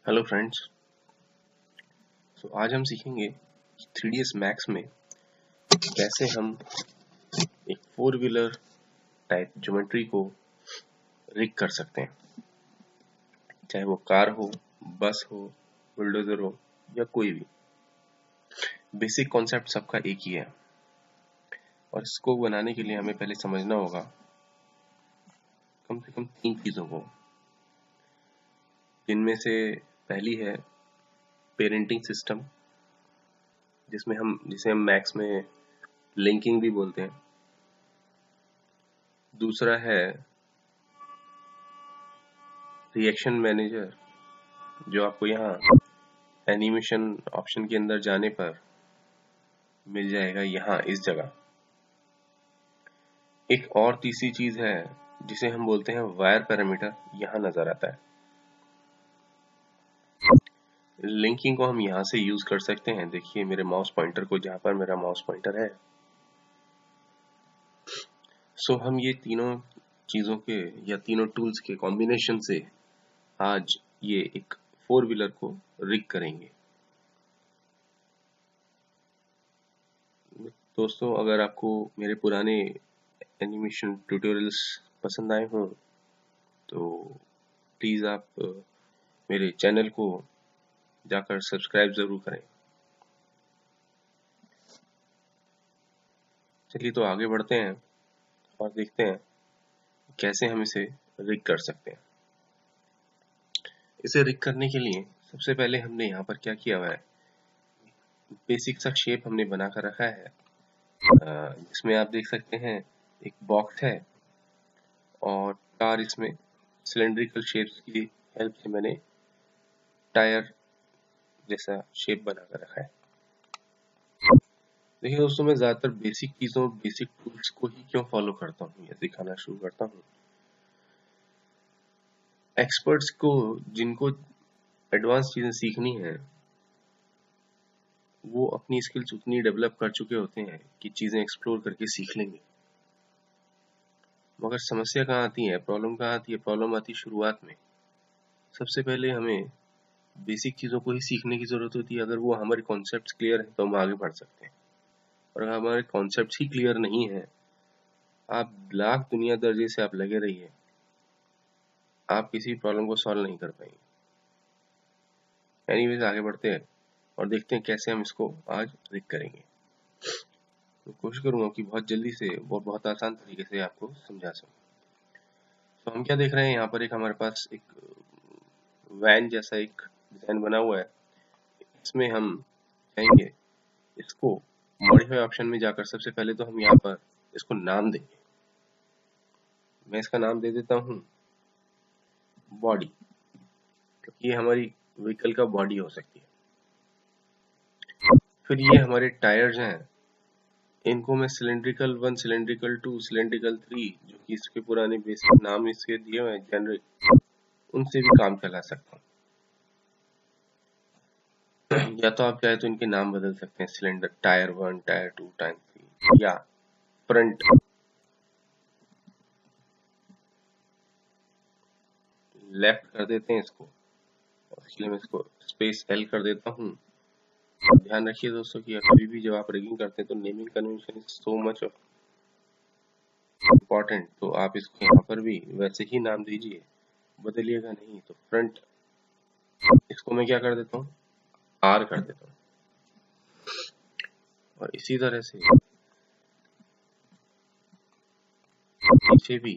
Hello friends. आज हम सीखेंगे 3ds मैक्स में कैसे हम एक फोर व्हीलर टाइप ज्योमेट्री को रिग कर सकते हैं, चाहे वो कार हो, बस हो, बुलडोजर हो या कोई भी। बेसिक कॉन्सेप्ट सबका एक ही है और इसको बनाने के लिए हमें पहले समझना होगा कम से कम 3 चीज़ों को, जिनमें से पहली है पेरेंटिंग सिस्टम, जिसे हम मैक्स में लिंकिंग भी बोलते हैं। दूसरा है रिएक्शन मैनेजर, जो आपको यहाँ एनिमेशन ऑप्शन के अंदर जाने पर मिल जाएगा, यहाँ इस जगह। एक और तीसरी चीज है जिसे हम बोलते हैं वायर पैरामीटर, यहाँ नजर आता है। लिंकिंग को हम यहाँ से यूज कर सकते हैं। देखिए मेरे माउस पॉइंटर को, जहां पर मेरा माउस पॉइंटर है। हम ये तीनों चीजों के या तीनों टूल्स के कॉम्बिनेशन से आज ये एक फोर व्हीलर को रिग करेंगे। दोस्तों, अगर आपको मेरे पुराने एनिमेशन ट्यूटोरियल्स पसंद आए हों तो प्लीज आप मेरे चैनल को जाकर सब्सक्राइब जरूर करें। चलिए तो आगे बढ़ते हैं और देखते हैं कैसे हम इसे रिग कर सकते हैं। इसे रिग करने के लिए सबसे पहले हमने यहाँ पर क्या किया हुआ है, बेसिक सा शेप हमने बना कर रखा है, जिसमें आप देख सकते हैं एक बॉक्स है और कार इसमें सिलेंड्रिकल शेप्स की हेल्प से मैंने टायर जैसा शेप बना कर रखा है। देखिए दोस्तों, मैं ज्यादातर बेसिक चीजों, बेसिक टूल्स को ही क्यों फॉलो करता हूँ या दिखाना शुरू करता हूँ। एक्सपर्ट्स को, जिनको एडवांस चीजें सीखनी है, वो अपनी स्किल्स उतनी डेवलप कर चुके होते हैं कि चीजें एक्सप्लोर करके सीख लेंगे। मगर समस्या कहाँ आती है, प्रॉब्लम कहाँ आती है? प्रॉब्लम आती है शुरुआत में। सबसे पहले हमें बेसिक चीजों को ही सीखने की जरूरत होती है। अगर वो हमारे कॉन्सेप्ट्स क्लियर है तो हम आगे बढ़ सकते हैं, और अगर हमारे कॉन्सेप्ट्स ही क्लियर नहीं है, आप लाख दुनिया दर्जे से आप लगे रहिए, आप किसी प्रॉब्लम को सॉल्व नहीं कर पाएंगे। एनीवेज, आगे बढ़ते हैं और देखते हैं कैसे हम इसको आज रिग करेंगे। तो कोशिश करूंगा कि बहुत जल्दी से और बहुत आसान तरीके से आपको समझा सकूं। तो हम क्या देख रहे हैं, यहाँ पर एक हमारे पास एक वैन जैसा एक डिजाइन बना हुआ है। इसमें हम चाहेंगे इसको मॉडिफाई ऑप्शन में जाकर सबसे पहले तो हम यहाँ पर इसको नाम देंगे। मैं इसका नाम दे देता हूँ बॉडी, क्योंकि ये हमारी व्हीकल का बॉडी हो सकती है। फिर ये हमारे टायर्स हैं, इनको मैं सिलेंड्रिकल 1, सिलेंड्रिकल 2, सिलेंड्रिकल 3, जो कि इसके पुराने बेसिक नाम इसके दिए हुए हैं जेनरिक, उनसे भी काम चला सकता हूँ। या तो आप चाहे तो इनके नाम बदल सकते हैं, सिलेंडर टायर 1, टायर 2, टायर 3, या फ्रंट लेफ्ट कर देते हैं इसको, और इसलिए मैं इसको स्पेस एल कर देता हूँ। ध्यान रखिए दोस्तों कि कभी भी जब आप रिगिंग करते हैं तो naming convention is so much of important. तो आप इसको यहाँ पर भी वैसे ही नाम दीजिए, बदलिएगा नहीं। तो फ्रंट, इसको मैं क्या कर देता हूँ, आर कर देता हूँ। और इसी तरह से पीछे भी,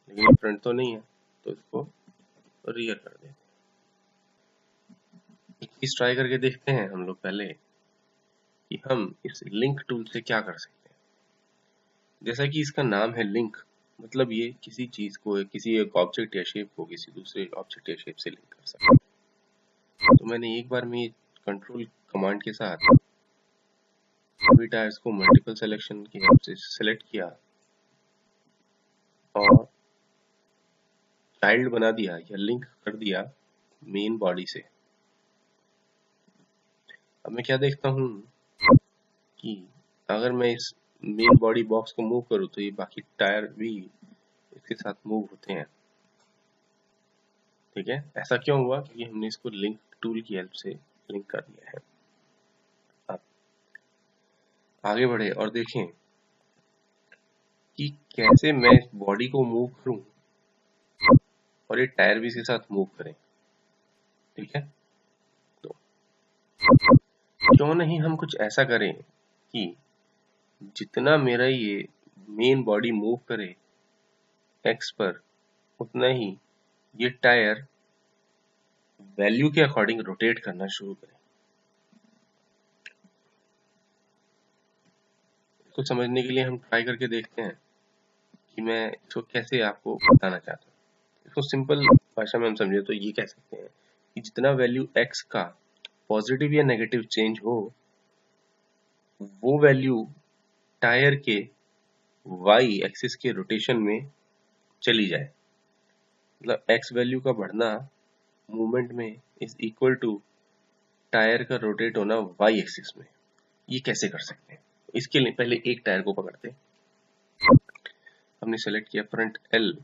लेकिन फ्रंट तो नहीं है तो इसको रियर कर देते हैं। एक चीज ट्राई करके देखते हैं हम लोग पहले कि हम इस लिंक टूल से क्या कर सकते हैं। जैसा कि इसका नाम है लिंक, मतलब ये किसी चीज को, किसी एक ऑब्जेक्ट या शेप को किसी दूसरे ऑब्जेक्ट या शेप से लिंक कर सकते हैं। तो मैंने एक बार में कंट्रोल कमांड के साथ सभी टायर्स को मल्टीपल सिलेक्शन की हेल्प से सिलेक्ट किया और चाइल्ड बना दिया या लिंक कर दिया मेन बॉडी से। अब मैं क्या देखता हूँ कि अगर मैं इस मेन बॉडी बॉक्स को मूव करूँ तो ये बाकी टायर भी इसके साथ मूव होते हैं। ठीक है, ऐसा क्यों हुआ? क्योंकि हमने इसको लिंक टूल की हेल्प से लिंक कर दिया है। अब आगे बढ़े और देखें कि कैसे मैं बॉडी को मूव करूं और ये टायर भी इसके साथ मूव करें। ठीक है, तो क्यों नहीं हम कुछ ऐसा करें कि जितना मेरा ये मेन बॉडी मूव करे एक्स पर, उतना ही ये टायर वैल्यू के अकॉर्डिंग रोटेट करना शुरू करे। इसको समझने के लिए हम ट्राई करके देखते हैं कि मैं इसको कैसे आपको बताना चाहता हूँ। इसको सिंपल भाषा में हम समझे तो ये कह सकते हैं कि जितना वैल्यू एक्स का पॉजिटिव या नेगेटिव चेंज हो, वो वैल्यू टायर के वाई एक्सिस के रोटेशन में चली जाए। मतलब एक्स वैल्यू का बढ़ना मूवमेंट में इज इक्वल टू टायर का रोटेट होना वाई एक्सिस में। ये कैसे कर सकते हैं? इसके लिए पहले एक टायर को पकड़ते हैं। हमने सेलेक्ट किया फ्रंट एल।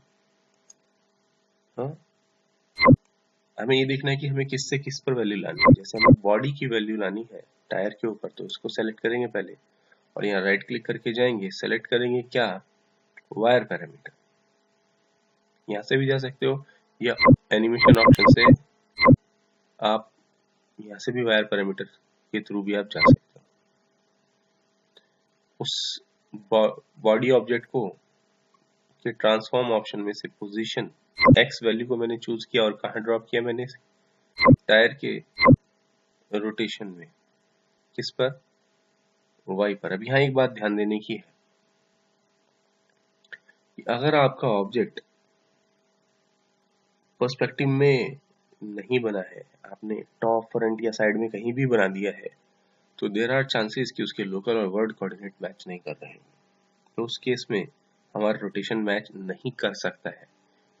हाँ, हमें ये देखना है कि हमें किस से किस पर वैल्यू लानी है। जैसे हमें बॉडी की वैल्यू लानी है टायर के ऊपर, तो इसको सेलेक्ट करेंगे पहले और यहाँ राइट क्लिक करके जाएंगे, सेलेक्ट करेंगे क्या, वायर पैरामीटर। यहाँ से भी जा सकते हो या एनिमेशन ऑप्शन से आप यहाँ से भी वायर पैरामीटर के थ्रू भी आप जा सकते हो। उस बॉडी ऑब्जेक्ट को के ट्रांसफॉर्म ऑप्शन में से पोजीशन एक्स वैल्यू को मैंने चूज किया और कहाँ ड्रॉप किया मैंने, टायर के रोटेशन में। किस पर? वाई पर। अब यहाँ एक बात ध्यान देने की है कि अगर आपका ऑब्जेक्ट पर्सपेक्टिव में नहीं बना है, आपने टॉप फ्रंट या साइड में कहीं भी बना दिया है, तो देयर आर चांसेस कि उसके लोकल और वर्ल्ड कोऑर्डिनेट मैच नहीं कर रहे हैं। तो उस केस में हमारा रोटेशन मैच नहीं कर सकता है।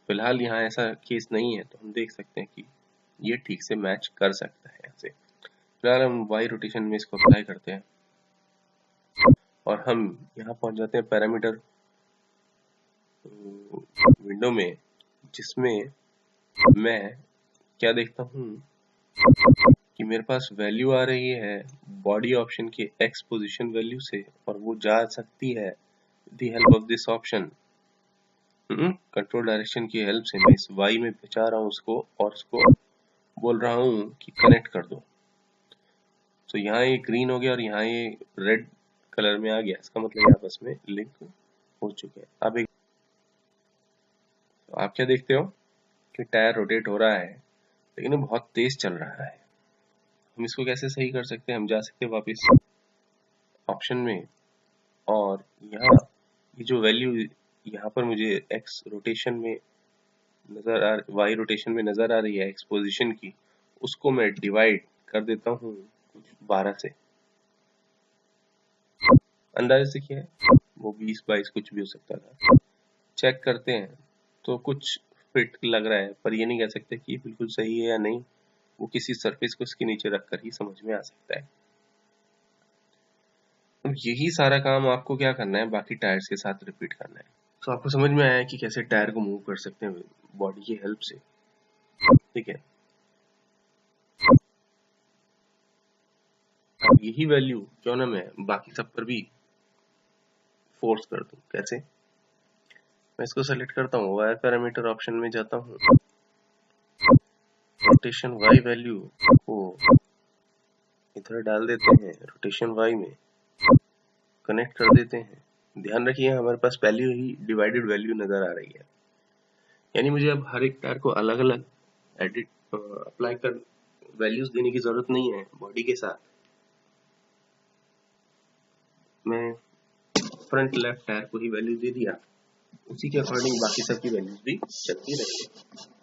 फिलहाल यहाँ ऐसा केस नहीं है, तो हम देख सकते हैं कि ये ठीक से मैच कर सकता है। यहाँ से फिलहाल हम वाई रोटेशन में इसको अप्लाई करते हैं और हम यहाँ पहुंच जाते हैं पैरामीटर विंडो में, जिसमें मैं क्या देखता हूँ कि मेरे पास वैल्यू आ रही है बॉडी ऑप्शन के एक्स पोजीशन वैल्यू से, और वो जा सकती है with the help of this option. Control direction की हेल्प से मैं इस वाई में पहुंचा रहा हूँ उसको, और उसको बोल रहा हूँ कि कनेक्ट कर दो। तो यहाँ ये ग्रीन हो गया और यहाँ ये रेड कलर में आ गया। इसका मतलब आपस में लिंक हो चुके हैं। अब एक आप क्या देखते हो कि टायर रोटेट हो रहा है, लेकिन वो बहुत तेज चल रहा है। हम इसको कैसे सही कर सकते हैं? हम जा सकते हैं वापस ऑप्शन में, और यहाँ ये जो वैल्यू यहाँ पर मुझे एक्स रोटेशन में वाई रोटेशन में नजर आ रही है एक्स पोजीशन की, उसको मैं डिवाइड कर देता हूँ कुछ 12 से। अंदाजे से किया है, वो 20-22 कुछ भी हो सकता था। चेक करते हैं तो कुछ फिट लग रहा है, पर ये नहीं कह सकते कि बिल्कुल सही है या नहीं। वो किसी सरफेस को इसके नीचे रखकर ही समझ में आ सकता है। अब यही सारा काम आपको क्या करना है, बाकी टायर्स के साथ रिपीट करना है। तो आपको समझ में आया कि कैसे टायर को मूव कर सकते हैं बॉडी की हेल्प से। ठीक है, अब यही वैल्यू क्यों ना मैं बाकी सब पर भी फोर्स कर दूं। कैसे? मैं इसको सेलेक्ट करता हूँ, वायर पैरामीटर ऑप्शन में जाता हूँ, रोटेशन वाई वैल्यू को इधर डाल देते हैं, रोटेशन वाई में कनेक्ट कर देते हैं। ध्यान रखिए हमारे पास पहले ही डिवाइडेड वैल्यू नजर आ रही है, यानी मुझे अब हर एक टायर को अलग अलग एडिट अप्लाई कर वैल्यूज देने की जरूरत नहीं है। बॉडी के साथ मैं फ्रंट लेफ्ट टायर को ही वैल्यू दे दिया, उसी के अकॉर्डिंग बाकी सबकी वैल्यूज भी चलती रहेगी।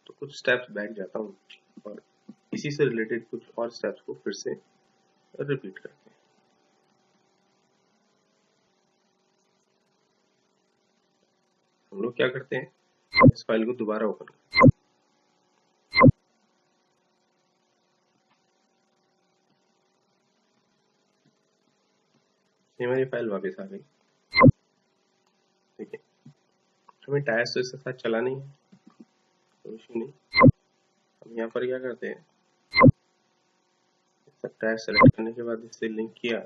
तो कुछ स्टेप्स बैक जाता हूँ और इसी से रिलेटेड कुछ और स्टेप्स को फिर से रिपीट करते हैं। हम लोग क्या करते हैं, इस फाइल को दोबारा ओपन करते हैं। ये हमारी फाइल वापस आ गई। ठीक है, हमें टायर्स तो इसके साथ चला नहीं है, कोई इशू नहीं। हम यहाँ पर क्या करते हैं, सब टायर सेलेक्ट करने के बाद इससे लिंक किया,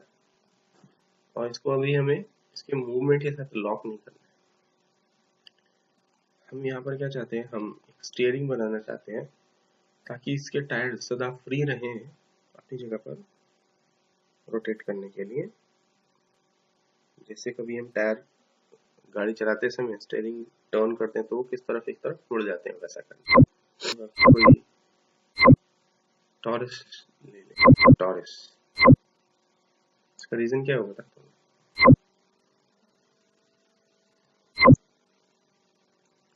और इसको अभी हमें इसके मूवमेंट के साथ लॉक नहीं करना है। हम यहाँ पर क्या चाहते हैं, हम एक स्टीयरिंग बनाना चाहते हैं ताकि इसके टायर सदा फ्री रहें अपनी जगह पर रोटेट करने के लिए। जैसे कभी हम टायर गाड़ी चलाते समय स्टीयरिंग टर्न करते हैं तो वो किस तरफ एक तरफ मुड़ जाते हैं, वैसा करना। तो कोई टॉरस ले लें, टॉरस। इसका रीजन क्या होगा,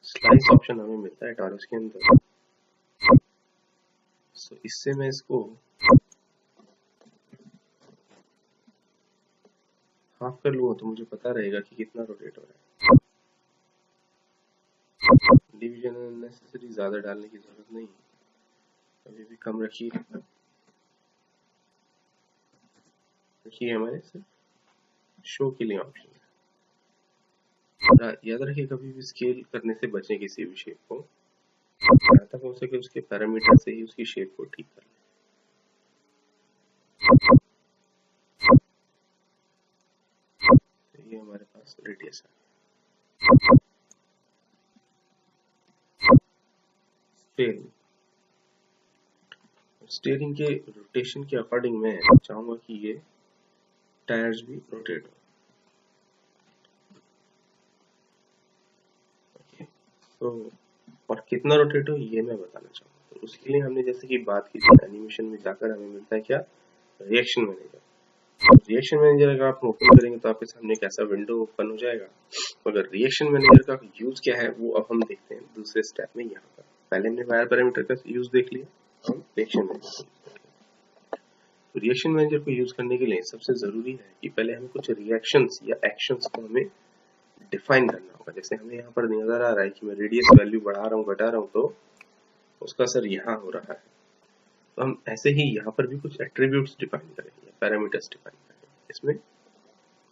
स्लाइस ऑप्शन हमें मिलता है टॉरस के अंदर। तो इससे मैं इसको हाफ कर लूंगा तो मुझे पता रहेगा कि कितना रोटेट हो रहा है। डिवीजन अननेसेसरी ज्यादा डालने की जरूरत नहीं, अभी भी कम रखिए। देखिए हमारे सिर्फ शो के लिए ऑप्शन है। याद रखिए कभी भी स्केल करने से बचें किसी भी शेप को, जहाँ तक हो सके उसके पैरामीटर से ही उसकी शेप को ठीक कर लें। तो ये हमारे पास रेडियस है। स्टीयरिंग के रोटेशन के अकॉर्डिंग मैं चाहूंगा कि ये टायर्स भी रोटेट हो। तो और कितना रोटेट हो ये मैं बताना चाहूंगा। तो उसके लिए हमने जैसे कि बात की थी, एनिमेशन में जाकर हमें मिलता है क्या, रिएक्शन मैनेजर। रिएक्शन मैनेजर अगर आप ओपन करेंगे तो आपके सामने एक ऐसा विंडो ओपन हो जाएगा। अगर रिएक्शन मैनेजर का यूज क्या है वो अब हम देखते हैं दूसरे स्टेप में। यहाँ पर पहले हमने वायर पैरामीटर का यूज देख लिया, हम रिएक्शन मैनेजर। तो रिएक्शन मैनेजर को यूज करने के लिए सबसे जरूरी है कि पहले हमें कुछ रिएक्शंस या एक्शंस को हमें डिफाइन करना होगा। जैसे हमें यहाँ पर नजर आ रहा है कि मैं रेडियस वैल्यू बढ़ा रहा हूँ घटा रहा हूँ तो उसका असर यहाँ हो रहा है। तो हम ऐसे ही यहाँ पर भी कुछ एट्रीब्यूट्स डिफाइन करेंगे, पैरामीटर्स डिफाइन करेंगे इसमें,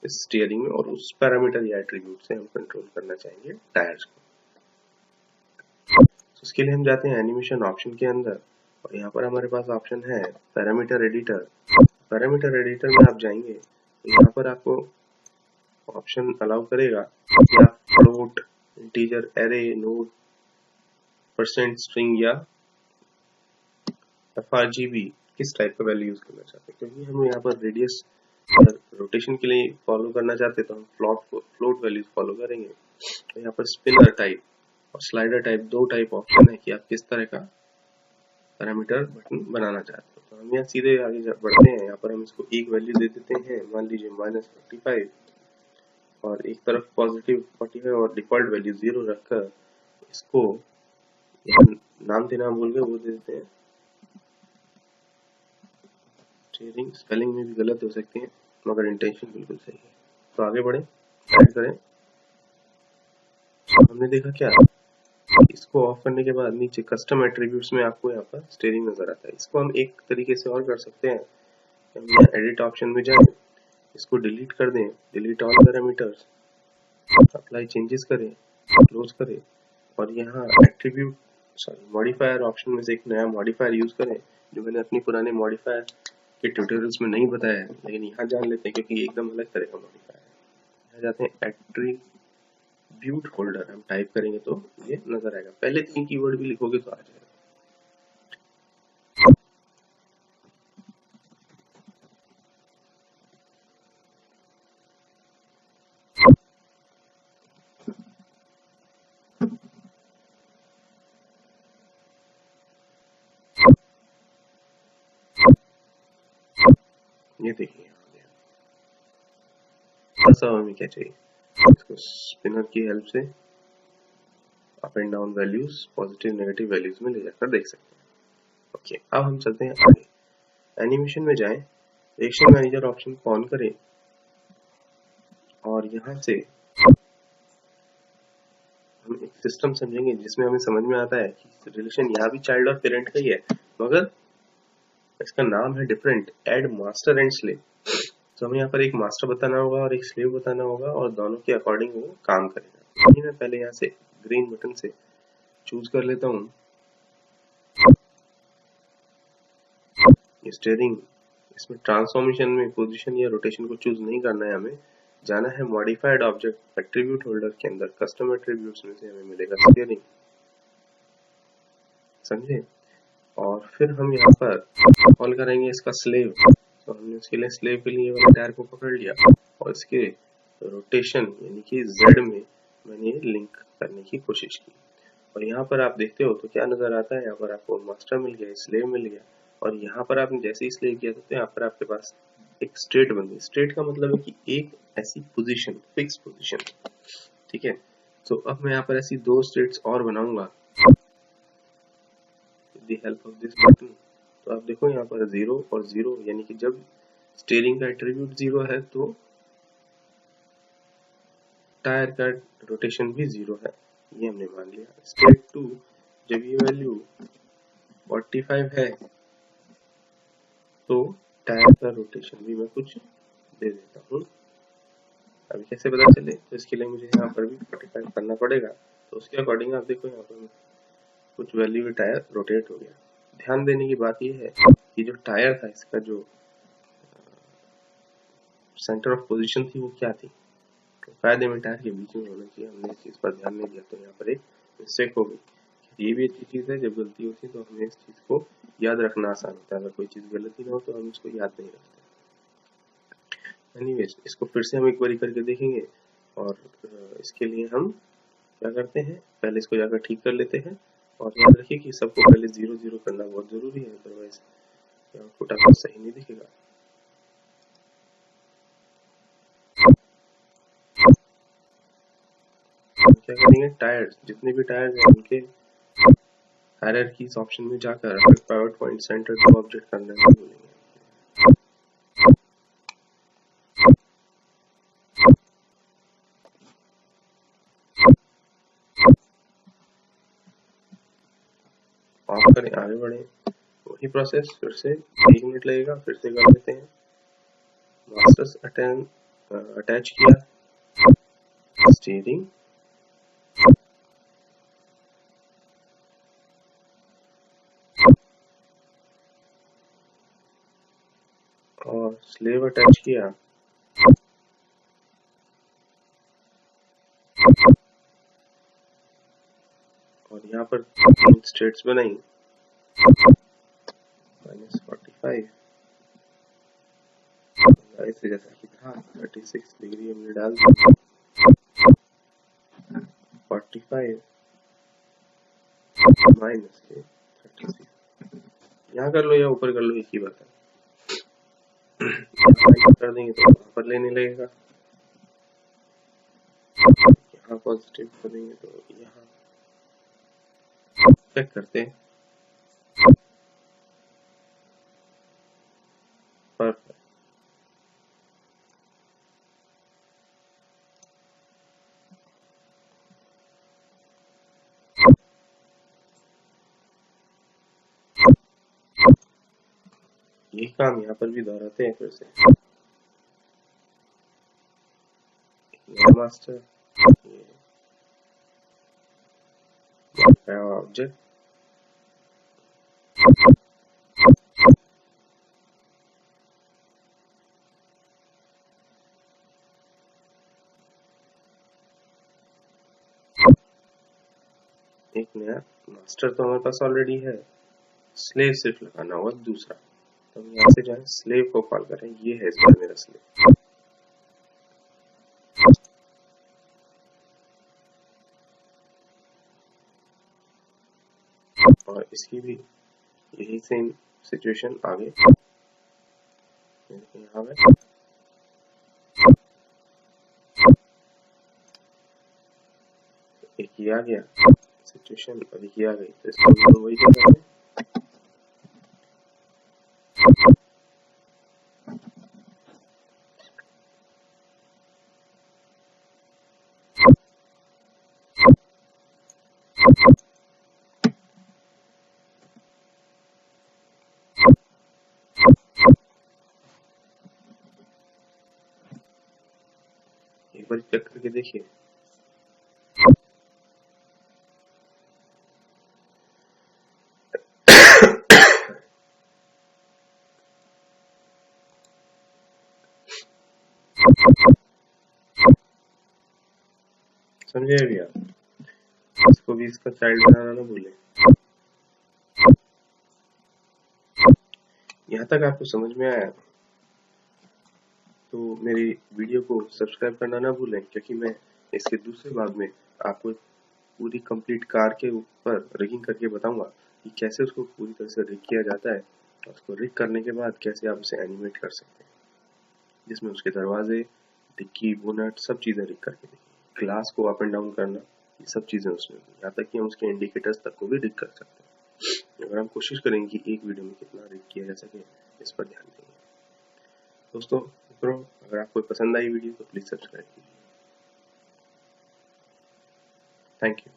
इस स्टीयरिंग में। और उस पैरामीटर या एट्रीब्यूट से हम कंट्रोल करना चाहेंगे टायर्स को। तो उसके लिए हम जाते हैं एनिमेशन ऑप्शन के अंदर, और यहाँ पर हमारे पास ऑप्शन है पैरामीटर एडिटर। पैरामीटर एडिटर में आप जाएंगे तो यहाँ पर आपको ऑप्शन अलाउ करेगा कि आप float, integer, array, node, percent, string या FRGB किस टाइप का वैल्यू यूज करना चाहते हैं। क्योंकि हम यहाँ पर रेडियस रोटेशन के लिए फॉलो करना चाहते हैं तो हम फ्लोट वैल्यूज फॉलो करेंगे। तो यहाँ पर स्पिनर टाइप और स्लाइडर टाइप दो टाइप ऑप्शन है कि आप किस तरह का पैरामीटर बटन बनाना चाहते हो। तो हम यहाँ सीधे आगे बढ़ते हैं। यहाँ पर हम इसको एक वैल्यू दे देते हैं, मान लीजिए -45, और एक तरफ पॉजिटिव 45 और डिफॉल्ट वैल्यू 0 रखकर इसको नाम देना भूल गए, वो दे देते हैं स्टीयरिंग। स्पेलिंग में भी गलत हो सकती है मगर इंटेंशन बिल्कुल सही है। तो आगे बढ़े, ऐड करें। हमने देखा क्या, इसको ऑफ करने के बाद नीचे कस्टम एट्रीब्यूट्स में आपको यहाँ पर स्टीयरिंग नजर आता है। इसको हम एक तरीके से और कर सकते हैं, हम यहाँ एडिट ऑप्शन में जाएं, इसको डिलीट कर दें, delete all parameters, apply changes करें, क्लोज करें, और यहाँ एट्रीब्यूट मॉडिफायर ऑप्शन में से एक नया मॉडिफायर यूज करें जो मैंने अपनी पुराने मॉडिफायर के ट्यूटोरियल्स में नहीं बताया है, लेकिन यहाँ जान लेते हैं क्योंकि एकदम अलग तरह का मॉडिफायर है। यहाँ जाते हैं एट्रीब्यूट होल्डर, हम टाइप करेंगे तो ये नजर आएगा। पहले 3 कीवर्ड भी लिखोगे तो आ जाएगा। ये देखिए ऐसा हमें क्या चाहिए, इसको स्पिनर की हेल्प से up and down values, positive negative values में ले जाकर देख सकते हैं। ओके, अब हम चलते हैं आगे। एनिमेशन में जाएं, एक्शन मैनेजर ऑप्शन को ऑन करें और यहाँ से हम एक सिस्टम समझेंगे जिसमें हमें समझ में आता है कि रिलेशन यहाँ भी चाइल्ड और पेरेंट का ही है, मगर इसका नाम है different, add master and slave. तो हमें यहाँ पर एक मास्टर बताना होगा और एक स्लेव बताना होगा और दोनों के अकॉर्डिंग वो काम करेगा। मैं पहले यहाँ से ग्रीन बटन से चूज कर लेता हूँ स्टीयरिंग। इसमें ट्रांसफॉर्मेशन में पोजीशन या रोटेशन को चूज नहीं करना है, हमें जाना है मॉडिफाइड ऑब्जेक्ट एट्रीब्यूट होल्डर के अंदर, कस्टम एट्रीब्यूट्स में से हमें मिलेगा स्टीयरिंग, समझे। और फिर हम यहाँ पर कॉल करेंगे इसका स्लेव। तो हमने उसके लिए स्लेव के लिए वाले टायर को पकड़ लिया और इसके रोटेशन यानी कि जेड में मैंने लिंक करने की कोशिश की। और यहाँ पर आप देखते हो तो क्या नजर आता है, यहाँ पर आपको मास्टर मिल गया, स्लेव मिल गया, और यहाँ पर आपने जैसे ही स्लेव किया तो यहाँ पर आपके पास एक स्टेट बन गई। स्टेट का मतलब है कि एक ऐसी पोजीशन, फिक्स पोजीशन, ठीक है। तो अब मैं यहाँ पर ऐसी दो स्टेट्स और बनाऊंगा with the help of this button. तो आप देखो यहाँ पर 0 और 0, यानी कि जब स्टीयरिंग का एट्रीब्यूट 0 है तो टायर का रोटेशन भी 0 है, ये हमने मान लिया। स्टेट 2, जब ये वैल्यू 45 है तो टायर का रोटेशन भी मैं कुछ दे देता हूँ। अभी कैसे पता चले, तो इसके लिए मुझे यहाँ पर भी 45 करना पड़ेगा। तो उसके अकॉर्डिंग आप देखो यहाँ पर कुछ वैल्यू में टायर रोटेट हो गया। ध्यान देने की बात यह है कि जो टायर था इसका जो सेंटर ऑफ पोजीशन थी वो क्या थी, तो फायदे में टायर के बीच में होना चाहिए। हमने इस चीज पर ध्यान नहीं दिया तो यहाँ पर एक मिस्टेक हो गई। ये भी अच्छी चीज है, जब गलती होती है तो हमें इस चीज को याद रखना आसान होता है। अगर कोई चीज गलती ना हो तो हम इसको याद नहीं रखते। एनीवेज, इसको फिर से हम एक बार करके देखेंगे और इसके लिए हम क्या करते हैं, पहले इसको जाकर ठीक कर लेते हैं। और याद रखिए कि सबको पहले 0 0 करना बहुत जरूरी है, अदरवाइज आउटपुट आपको सही नहीं दिखेगा। क्या करेंगे, टायर्स, जितने भी टायर्स हैं उनके हायरार्कीज ऑप्शन में जाकर power point center to object करना नहीं भूलेंगे। ऑफ करें, आगे बढ़े, वही प्रोसेस फिर से 1 मिनट लगेगा, फिर से कर लेते हैं। मास्टर्स अटैच किया, स्टीयरिंग, और स्लेव अटैच किया, और यहाँ पर स्टेट्स बनाई, -45 ऐसे जैसा कि था, 36 डिग्री हमने डाल दिया, 45 माइनस 36, यहाँ कर लो या ऊपर कर लो, एक ही बात है। कर देंगे तो वहां पर लेने लगेगा, यहाँ पॉजिटिव करेंगे तो यहाँ चेक करते हैं। परफेक्ट, यही काम यहाँ पर भी दोहराते हैं फिर से। मास्टर ऑब्जेक्ट, एक नया मास्टर तो हमारे पास ऑलरेडी है, स्लेव सिर्फ लगाना होगा दूसरा। तो हम यहाँ से जाए, स्लेव को कॉल करें, ये है इस बार मेरा स्लेव। और इसकी भी यही सेम सिचुएशन आगे यहाँ पे एक ही आ गया सिचुएशन और एक ही आ गई, तो इसको वही करना है। एक बार चेक करके देखिए। समझे अभी आप? इसको भी इसका चाइल्ड बनाना ना भूलें। यहाँ तक आपको समझ में आया तो मेरी वीडियो को सब्सक्राइब करना ना भूलें, क्योंकि मैं इसके दूसरे भाग में आपको पूरी कंप्लीट कार के ऊपर रिगिंग करके बताऊंगा कि कैसे उसको पूरी तरह से रिग किया जाता है, और उसको रिग करने के बाद कैसे आप उसे एनिमेट कर सकते हैं, जिसमें उसके दरवाजे, डिक्की, बोनट सब चीजें रिग करके देखेंगे। ग्लास को अप एंड डाउन करना, ये सब चीजें उसमें होगी, यहाँ तक कि हम उसके इंडिकेटर्स तक को भी रिग कर सकते हैं। अगर हम कोशिश करेंगे कि एक वीडियो में कितना रिग किया जा सके, इस पर ध्यान देंगे। दोस्तों मित्रों, अगर आपको पसंद आई वीडियो तो प्लीज सब्सक्राइब कीजिए। Thank you.